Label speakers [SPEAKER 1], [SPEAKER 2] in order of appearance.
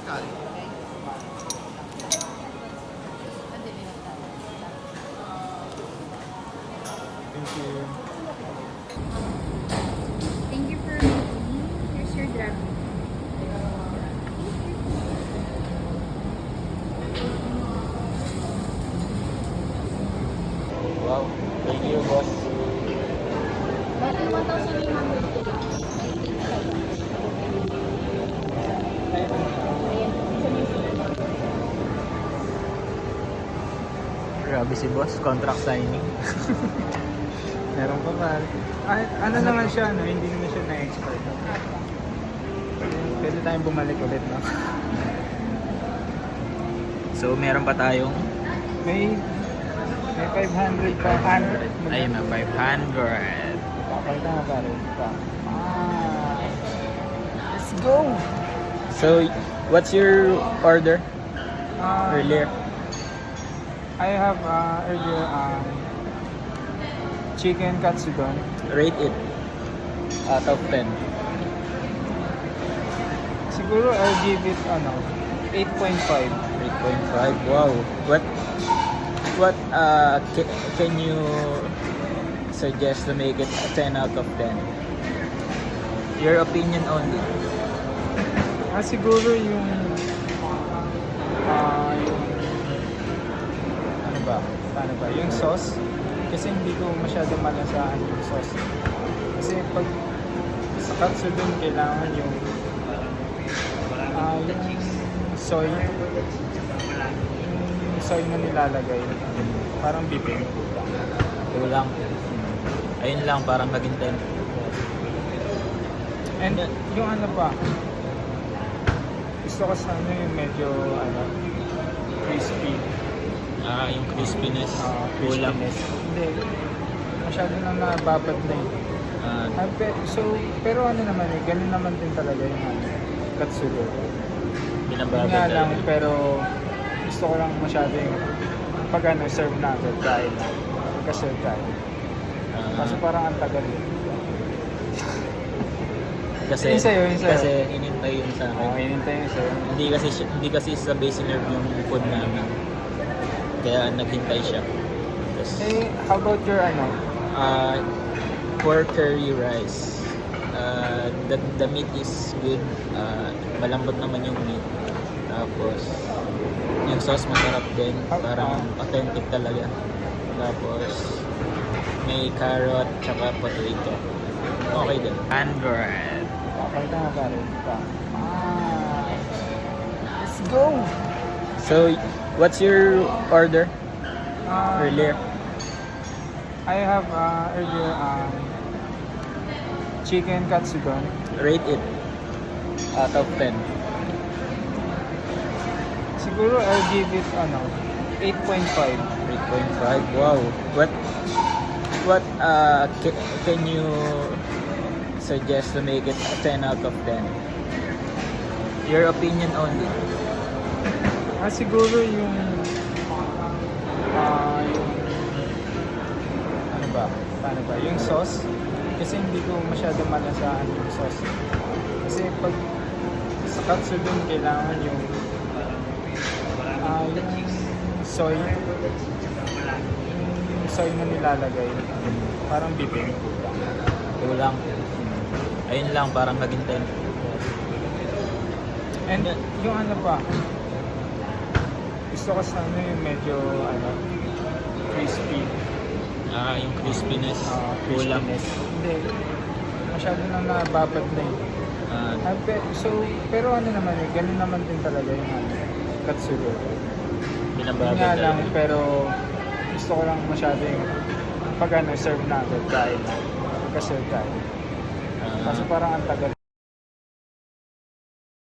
[SPEAKER 1] Thank you.
[SPEAKER 2] Thank you for waiting. Here's your grab.
[SPEAKER 1] Wow. Thank you, boss.
[SPEAKER 2] Bali, 1,800 lang.
[SPEAKER 1] Grabe si boss, contract signing. Meron pa ba? Ano naman siya, no? Hindi naman siya na-expert. Pwede tayong bumalik ulit, no?
[SPEAKER 3] So, meron pa tayong
[SPEAKER 1] May 500 pa. 100.
[SPEAKER 3] ayun na, 500.
[SPEAKER 1] Pakita mo pa rin. Let's go!
[SPEAKER 3] So, what's your order
[SPEAKER 1] Ah,
[SPEAKER 3] earlier?
[SPEAKER 1] I have earlier chicken katsudon.
[SPEAKER 3] Rate it out of 10.
[SPEAKER 1] Siguro I'll give it 8.5.
[SPEAKER 3] 8.5. Wow. What can you suggest to make it a 10 out of 10? Your opinion only.
[SPEAKER 1] Siguro yung ano ba? Yung sauce. Kasi hindi ko masyado malasaan yung sauce. Kasi pag sa katsudon kailangan yung soy na nilalagay. Parang bibing.
[SPEAKER 3] Ito lang. Ayun lang, parang naging 10.
[SPEAKER 1] And yung ano pa, gusto ko sana yung medyo crispy.
[SPEAKER 3] Yung crispiness. Kulang.
[SPEAKER 1] Crispiness. Hindi. Masyado na nababad na eh. Pero ano naman eh, ganun naman din talaga yung katsudon. Yun
[SPEAKER 3] Binababad
[SPEAKER 1] nga lang,
[SPEAKER 3] talaga.
[SPEAKER 1] pero gusto ko lang masyado yung pag serve na agad, kain na. Pagka-serve kain. Kaso parang ang tagal eh.
[SPEAKER 3] Kasi,
[SPEAKER 1] Yun sa'yo.
[SPEAKER 3] kasi inintay yun sa akin.
[SPEAKER 1] Hinintay yung sa'yo.
[SPEAKER 3] Hindi kasi sa base nerve yung food namin. Kaya naghintay siya. Tapos,
[SPEAKER 1] How about your
[SPEAKER 3] pork curry rice. The meat is good. Malambot naman yung meat. Tapos, yung sauce masarap din. Parang authentic talaga. Tapos, may carrot tsaka potato. Okay din. 100.
[SPEAKER 1] Pakita mo pa rin. Let's go!
[SPEAKER 3] So, what's your order earlier?
[SPEAKER 1] I have earlier chicken katsudon.
[SPEAKER 3] Rate it out of 10.
[SPEAKER 1] Siguro I'll give it 8.5.
[SPEAKER 3] 8.5. Wow. What can you suggest to make it a 10 out of 10? Your opinion only.
[SPEAKER 1] Siguro yung ano ba? Yung sauce. Kasi hindi ko masyado malasaan yung sauce. Kasi pag sa katsudon kailangan yung soy na nilalagay. Parang bibing.
[SPEAKER 3] Ito lang. Ayun lang, parang naging 10.
[SPEAKER 1] And yung ano pa, gusto ko sana yung medyo crispy.
[SPEAKER 3] Yung crispiness. Kulang.
[SPEAKER 1] Crispiness. Hindi. Masyado na nababad na eh. Pero ano naman eh, ganun naman din talaga yung katsudon. Yun
[SPEAKER 3] Binababad
[SPEAKER 1] nga lang,
[SPEAKER 3] talaga.
[SPEAKER 1] pero gusto ko lang masyado yung pag serve na agad, kain na. Pagka-serve kain. Kaso parang ang tagal